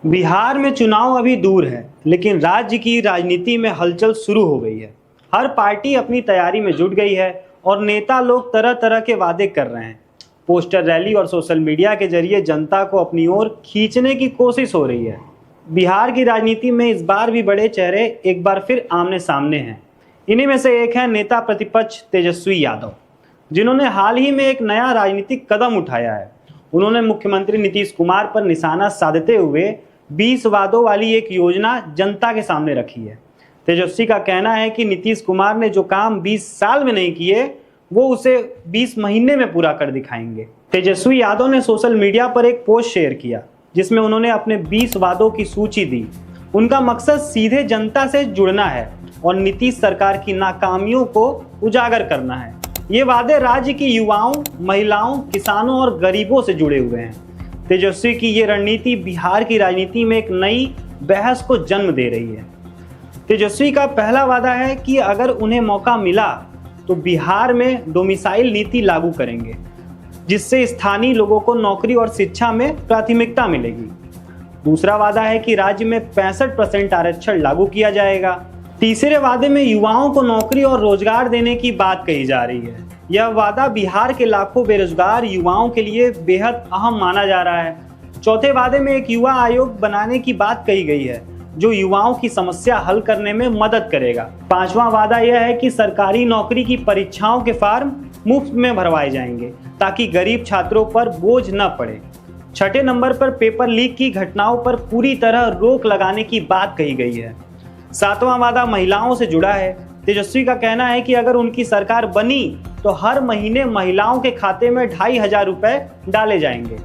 बिहार में चुनाव अभी दूर है, लेकिन राज्य की राजनीति में हलचल शुरू हो गई है। हर पार्टी अपनी तैयारी में जुट गई है और नेता लोग तरह तरह के वादे कर रहे हैं। पोस्टर रैली और सोशल मीडिया के जरिए जनता को अपनी ओर खींचने की कोशिश हो रही है। बिहार की राजनीति में इस बार भी बड़े चेहरे एक बार फिर आमने सामने हैं। इन्हीं में से एक है नेता प्रतिपक्ष तेजस्वी यादव, जिन्होंने हाल ही में एक नया राजनीतिक कदम उठाया है। उन्होंने मुख्यमंत्री नीतीश कुमार पर निशाना साधते हुए 20 वादों वाली एक योजना जनता के सामने रखी है। तेजस्वी का कहना है कि नीतीश कुमार ने जो काम 20 साल में नहीं किए, वो उसे 20 महीने में पूरा कर दिखाएंगे। तेजस्वी यादव ने सोशल मीडिया पर एक पोस्ट शेयर किया, जिसमें उन्होंने अपने 20 वादों की सूची दी। उनका मकसद सीधे जनता से जुड़ना है और नीतीश सरकार की नाकामियों को उजागर करना है। ये वादे राज्य की युवाओं, महिलाओं, किसानों और गरीबों से जुड़े हुए हैं। तेजस्वी की ये रणनीति बिहार की राजनीति में एक नई बहस को जन्म दे रही है। तेजस्वी का पहला वादा है कि अगर उन्हें मौका मिला तो बिहार में डोमिसाइल नीति लागू करेंगे, जिससे स्थानीय लोगों को नौकरी और शिक्षा में प्राथमिकता मिलेगी। दूसरा वादा है कि राज्य में 65% आरक्षण लागू किया जाएगा। तीसरे वादे में युवाओं को नौकरी और रोजगार देने की बात कही जा रही है। यह वादा बिहार के लाखों बेरोजगार युवाओं के लिए बेहद अहम माना जा रहा है। चौथे वादे में एक युवा आयोग बनाने की बात कही गई है, जो युवाओं की समस्या हल करने में मदद करेगा। पांचवा वादा यह है कि सरकारी नौकरी की परीक्षाओं के फॉर्म मुफ्त में भरवाए जाएंगे, ताकि गरीब छात्रों पर बोझ न पड़े। छठे नंबर पर पेपर लीक की घटनाओं पर पूरी तरह रोक लगाने की बात कही गई है। सातवां वादा महिलाओं से जुड़ा है। तेजस्वी का कहना है कि अगर उनकी सरकार बनी तो हर महीने महिलाओं के खाते में 2500 रुपए डाले जाएंगे।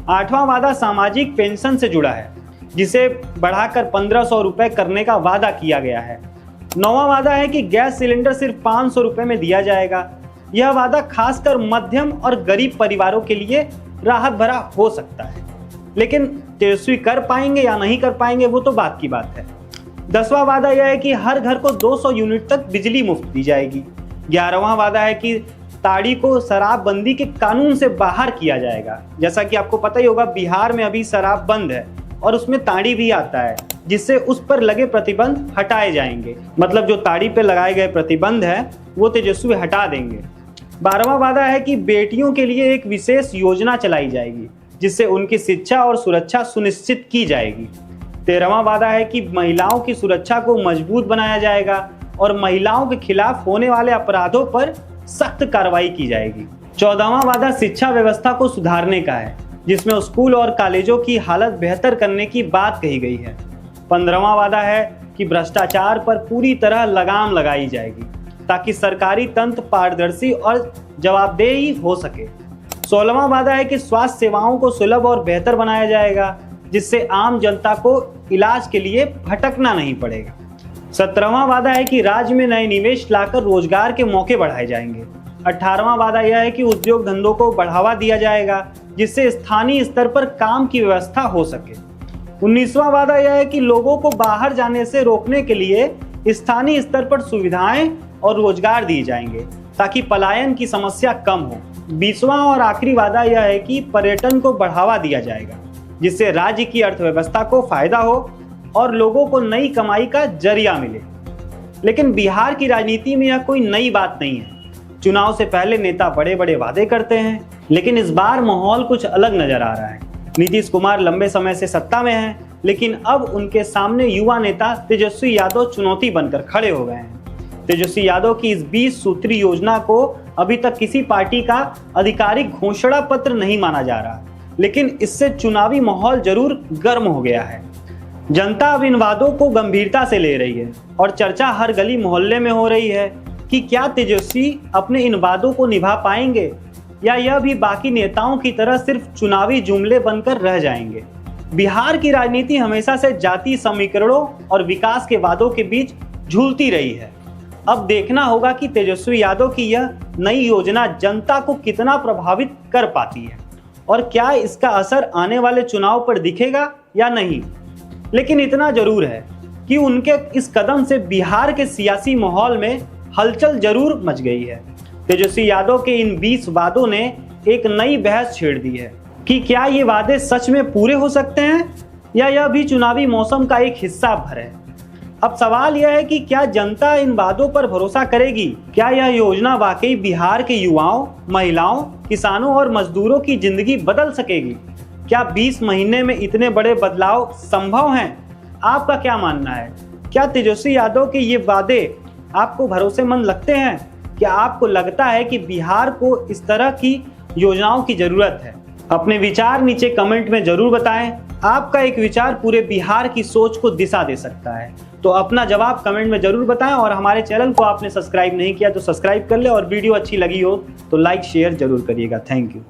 आठवां वादा सामाजिक पेंशन से जुड़ा है, जिसे बढ़ाकर 1500 रुपए करने का वादा किया गया है। नौवां वादा है कि गैस सिलेंडर सिर्फ 500 रुपए में दिया जाएगा। यह वादा खासकर मध्यम और गरीब परिवारों के लिए राहत भरा हो सकता है, लेकिन तेजस्वी कर पाएंगे या नहीं कर पाएंगे वो तो बात की बात है। 10वां वादा यह है कि हर घर को 200 यूनिट तक बिजली मुफ्त दी जाएगी। 11वां वादा है कि ताड़ी को शराबबंदी के कानून से बाहर किया जाएगा। जैसा कि आपको पता ही होगा, बिहार में अभी शराब बंद है और उसमें ताड़ी भी आता है, जिससे उस पर लगे प्रतिबंध हटाए जाएंगे। मतलब जो ताड़ी पे लगाए गए प्रतिबंध है वो तेजस्वी हटा देंगे। 12वां वादा है कि बेटियों के लिए एक विशेष योजना चलाई जाएगी, जिससे उनकी शिक्षा और सुरक्षा सुनिश्चित की जाएगी। 13वां वादा है कि महिलाओं की सुरक्षा को मजबूत बनाया जाएगा और महिलाओं के खिलाफ होने वाले अपराधों पर सख्त कार्रवाई की जाएगी। 14वां वादा शिक्षा व्यवस्था को सुधारने का है, जिसमें स्कूल और कॉलेजों की हालत बेहतर करने की बात कही गई है। 15वां वादा है कि भ्रष्टाचार पर पूरी तरह लगाम लगाई जाएगी, ताकि सरकारी तंत्र पारदर्शी और जवाबदेही हो सके। 16वां वादा है कि स्वास्थ्य सेवाओं को सुलभ और बेहतर बनाया जाएगा, जिससे आम जनता को इलाज के लिए भटकना नहीं पड़ेगा। 17वां वादा है कि राज्य में नए निवेश लाकर रोजगार के मौके बढ़ाए जाएंगे। 18वां वादा यह है कि उद्योग धंधों को बढ़ावा दिया जाएगा, जिससे स्थानीय स्तर पर काम की व्यवस्था हो सके। 19वां वादा यह है कि लोगों को बाहर जाने से रोकने के लिए स्थानीय स्तर पर सुविधाएं और रोजगार दिए जाएंगे, ताकि पलायन की समस्या कम हो। 20वां और आखिरी वादा यह है कि पर्यटन को बढ़ावा दिया जाएगा, जिससे राज्य की अर्थव्यवस्था को फायदा हो और लोगों को नई कमाई का जरिया मिले। लेकिन बिहार की राजनीति में यह कोई नई बात नहीं है। चुनाव से पहले नेता बड़े बड़े वादे करते हैं, लेकिन इस बार माहौल कुछ अलग नजर आ रहा है। नीतीश कुमार लंबे समय से सत्ता में हैं, लेकिन अब उनके सामने युवा नेता तेजस्वी यादव चुनौती बनकर खड़े हो गए हैं। तेजस्वी यादव की इस 20 सूत्री योजना को अभी तक किसी पार्टी का आधिकारिक घोषणा पत्र नहीं माना जा रहा, लेकिन इससे चुनावी माहौल जरूर गर्म हो गया है। जनता अब इन वादों को गंभीरता से ले रही है और चर्चा हर गली मोहल्ले में हो रही है कि क्या तेजस्वी अपने इन वादों को निभा पाएंगे, या यह भी बाकी नेताओं की तरह सिर्फ चुनावी जुमले बनकर रह जाएंगे। बिहार की राजनीति हमेशा से जातीय समीकरणों और विकास के वादों के बीच झूलती रही है। अब देखना होगा कि तेजस्वी यादव की यह नई योजना जनता को कितना प्रभावित कर पाती है और क्या इसका असर आने वाले चुनाव पर दिखेगा या नहीं। लेकिन इतना जरूर है कि उनके इस कदम से बिहार के सियासी माहौल में हलचल जरूर मच गई है। तेजस्वी यादव के इन 20 वादों ने एक नई बहस छेड़ दी है कि क्या ये वादे सच में पूरे हो सकते हैं या यह भी चुनावी मौसम का एक हिस्सा भर है? अब सवाल यह है कि क्या जनता इन वादों पर भरोसा करेगी? क्या यह योजना वाकई बिहार के युवाओं, महिलाओं, किसानों और मजदूरों की जिंदगी बदल सकेगी? क्या 20 महीने में इतने बड़े बदलाव संभव हैं? आपका क्या मानना है? क्या तेजस्वी यादव के ये वादे आपको भरोसेमंद लगते हैं? क्या आपको लगता है कि बिहार को इस तरह की योजनाओं की जरूरत है? अपने विचार नीचे कमेंट में जरूर बताएं। आपका एक विचार पूरे बिहार की सोच को दिशा दे सकता है। तो अपना जवाब कमेंट में जरूर बताएं और हमारे चैनल को आपने सब्सक्राइब नहीं किया तो सब्सक्राइब कर ले और वीडियो अच्छी लगी हो तो लाइक शेयर जरूर करिएगा। Thank you.